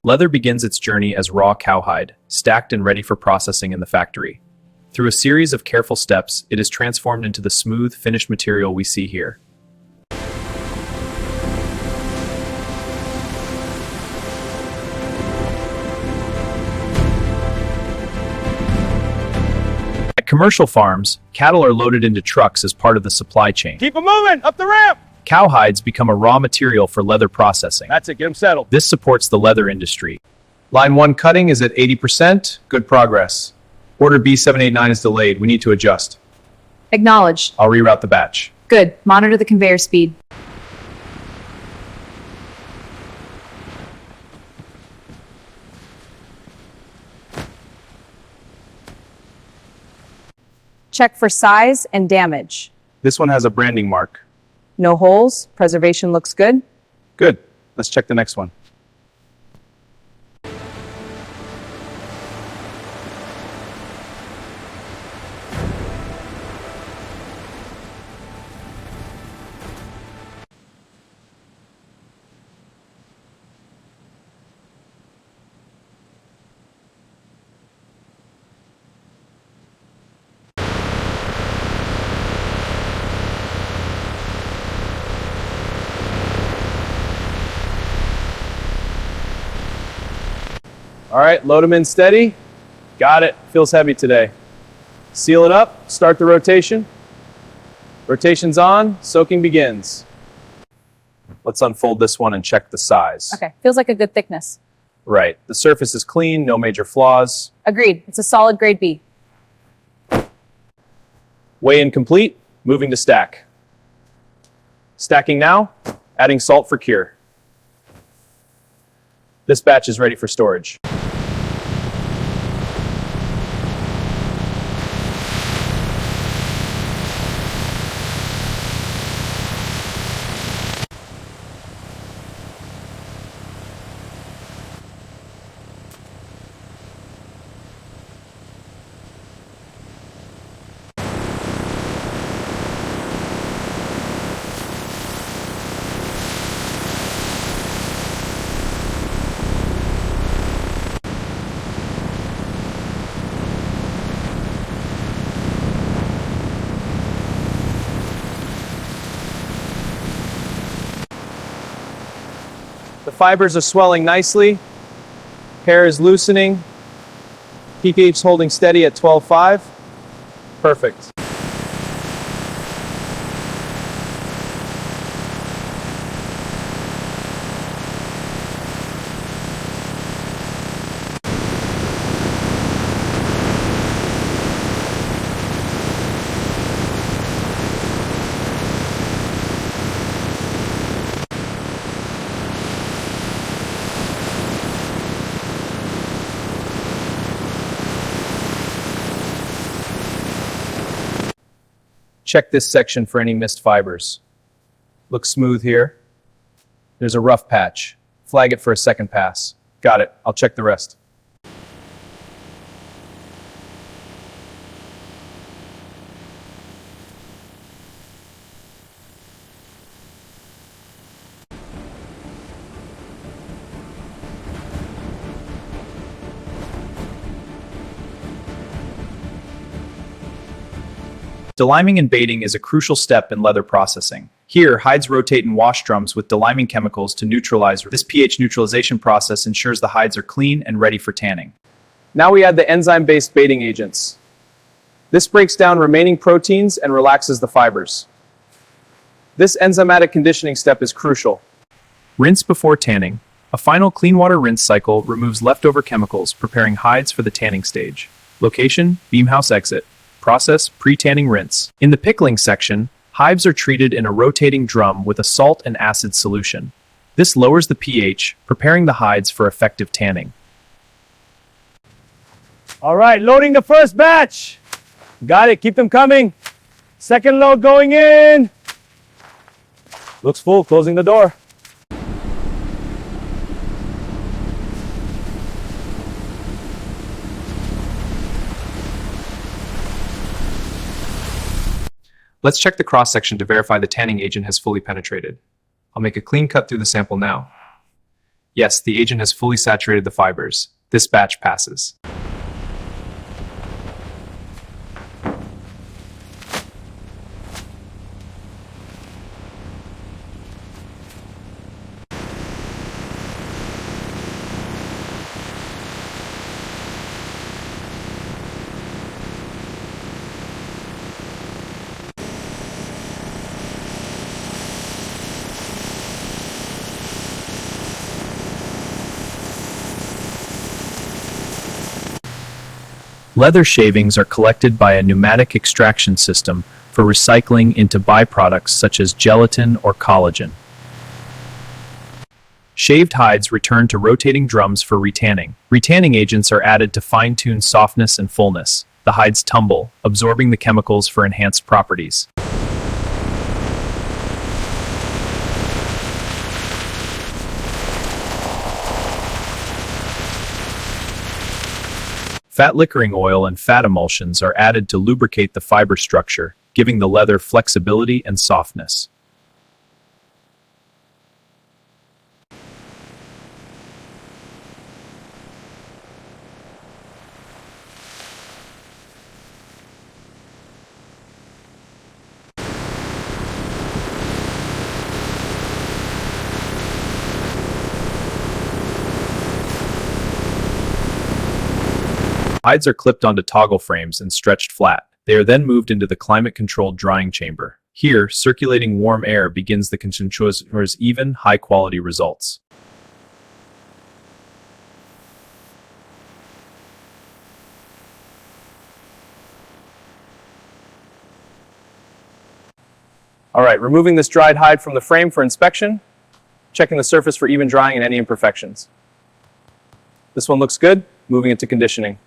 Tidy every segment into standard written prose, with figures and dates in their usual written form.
Leather begins its journey as raw cowhide, stacked and ready for processing in the factory. Through a series of careful steps, it is transformed into the smooth, finished material we see here. At commercial farms, cattle are loaded into trucks as part of the supply chain. Keep them moving, up the ramp! Cowhides become a raw material for leather processing. That's it, get them settled. This supports the leather industry. Line 1 cutting is at 80%. Good progress. Order B789 is delayed. We need to adjust. Acknowledged. I'll reroute the batch. Good. Monitor the conveyor speed. Check for size and damage. This one has a branding mark. No holes. Preservation looks good. Good. Let's check the next one. All right, load them in steady. Got it. Feels heavy today. Seal it up. Start the rotation. Rotation's on. Soaking begins. Let's unfold this one and check the size. Okay. Feels like a good thickness. Right. The surface is clean. No major flaws. Agreed. It's a solid grade B. Weigh-in complete. Moving to stack. Stacking now. Adding salt for cure. This batch is ready for storage. The fibers are swelling nicely. Hair is loosening. ppH's holding steady at 12.5. Perfect. Check this section for any missed fibers. Looks smooth here. There's a rough patch. Flag it for a second pass. Got it. I'll check the rest. Deliming and baiting is a crucial step in leather processing. Here, hides rotate in wash drums with deliming chemicals to neutralize. This pH neutralization process ensures the hides are clean and ready for tanning. Now we add the enzyme-based baiting agents. This breaks down remaining proteins and relaxes the fibers. This enzymatic conditioning step is crucial. Rinse before tanning. A final clean water rinse cycle removes leftover chemicals, preparing hides for the tanning stage. Location, beamhouse exit. Process, pre-tanning rinse. In the pickling section, hives are treated in a rotating drum with a salt and acid solution. This lowers the pH, preparing the hides for effective tanning. All right, loading the first batch. Got it, keep them coming. Second load going in. Looks full, closing the door. Let's check the cross-section to verify the tanning agent has fully penetrated. I'll make a clean cut through the sample now. Yes, the agent has fully saturated the fibers. This batch passes. Leather shavings are collected by a pneumatic extraction system for recycling into byproducts such as gelatin or collagen. Shaved hides return to rotating drums for retanning. Retanning agents are added to fine-tune softness and fullness. The hides tumble, absorbing the chemicals for enhanced properties. Fat liquoring oil and fat emulsions are added to lubricate the fiber structure, giving the leather flexibility and softness. Hides are clipped onto toggle frames and stretched flat. They are then moved into the climate-controlled drying chamber. Here, circulating warm air begins the continuous, even, high-quality results. All right, removing this dried hide from the frame for inspection, checking the surface for even drying and any imperfections. This one looks good, moving it to conditioning.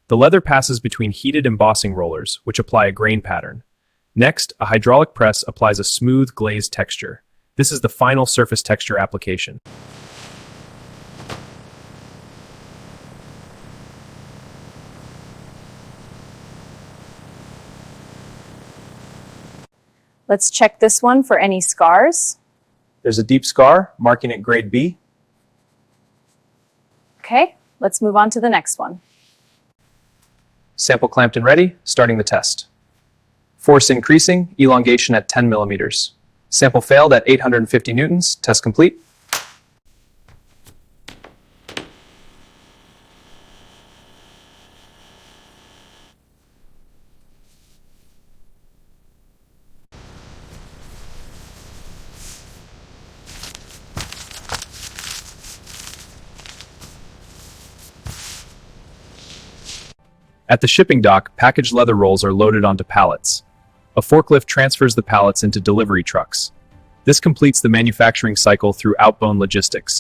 The leather passes between heated embossing rollers, which apply a grain pattern. Next, a hydraulic press applies a smooth glazed texture. This is the final surface texture application. Let's check this one for any scars. There's a deep scar, marking it grade B. Okay, let's move on to the next one. Sample clamped and ready, starting the test. Force increasing, elongation at 10 millimeters. Sample failed at 850 newtons, test complete. At the shipping dock, packaged leather rolls are loaded onto pallets. A forklift transfers the pallets into delivery trucks. This completes the manufacturing cycle through outbound logistics.